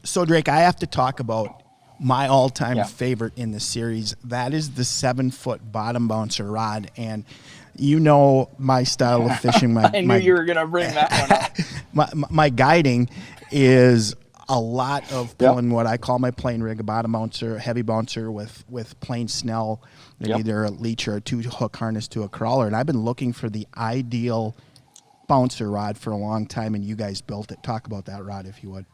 So Drake, I have to talk about my all-time Yeah. favorite in the series. That is the 7-foot bottom bouncer rod, and you know my style of fishing. My I knew my you were going to bring that one up. my guiding is a lot of Yep. pulling what I call my plain rig, a bottom bouncer, heavy bouncer with plain snell, and Yep. either a leech or a 2-hook harness to a crawler. And I've been looking for the ideal bouncer rod for a long time, and you guys built it. Talk about that rod, if you would.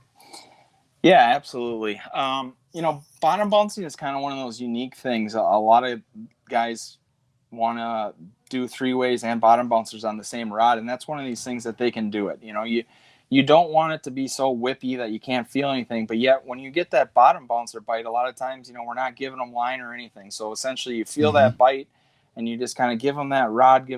Yeah, absolutely. Bottom bouncing is kind of one of those unique things. A lot of guys want to do three ways and bottom bouncers on the same rod, and that's one of these things that they can do it. You don't want it to be so whippy that you can't feel anything, but yet when you get that bottom bouncer bite, a lot of times, we're not giving them line or anything. So essentially you feel Mm-hmm. that bite and you just kind of give them that rod,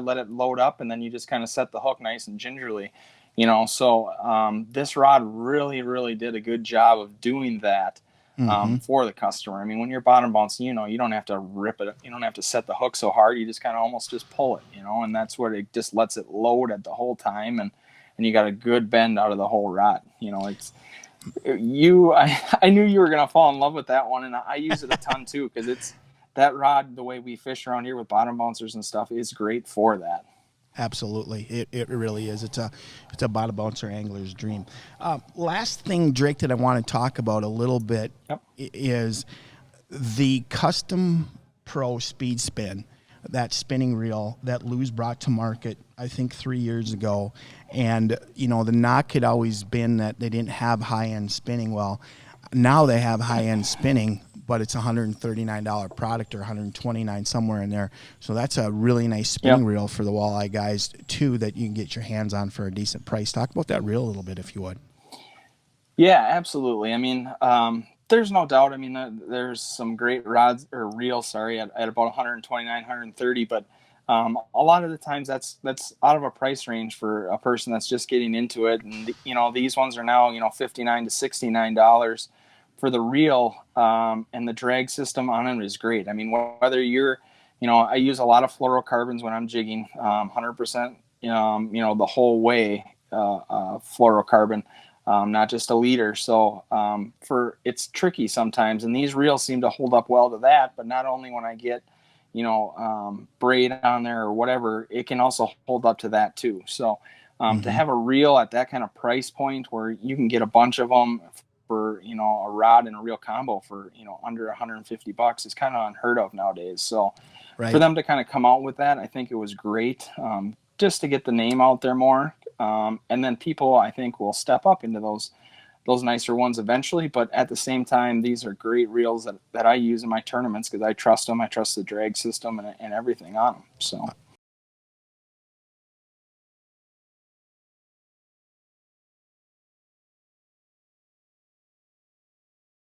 let it load up, and then you just kind of set the hook nice and gingerly. This rod really, really did a good job of doing that Mm-hmm. for the customer. I mean, when you're bottom bouncing, you don't have to rip it. You don't have to set the hook so hard. You just kind of almost just pull it, and that's what it just lets it load at the whole time. And you got a good bend out of the whole rod. I knew you were going to fall in love with that one. And I use it a ton too, because it's that rod, the way we fish around here with bottom bouncers and stuff, is great for that. Absolutely, it really is. It's a bottom bouncer angler's dream. Last thing, Drake, that I want to talk about a little bit Yep. is the Custom Pro Speed Spin, that spinning reel that Lou's brought to market, I think 3 years ago. And the knock had always been that they didn't have high end spinning. Well, now they have high end spinning, but it's a $139 product or $129 somewhere in there. So that's a really nice spinning reel for the walleye guys too that you can get your hands on for a decent price. Talk about that reel a little bit, if you would. Yeah, absolutely. I mean, there's no doubt. I mean, there's some great rods or reels, sorry, at about 129, 130, but a lot of the times that's out of a price range for a person that's just getting into it. And these ones are now $59 to $69 for the reel, and the drag system on it is great. I mean, whether you're, I use a lot of fluorocarbons when I'm jigging, 100%, the whole way, fluorocarbon, not just a leader. So it's tricky sometimes, and these reels seem to hold up well to that. But not only when I get braid on there or whatever, it can also hold up to that too. So to have a reel at that kind of price point where you can get a bunch of them for a rod and a reel combo for under $150 is kind of unheard of nowadays. So for them to kind of come out with that, I think it was great, just to get the name out there more, and then people, I think, will step up into those nicer ones eventually. But at the same time, these are great reels that I use in my tournaments because I trust them. I trust the drag system and everything on them. So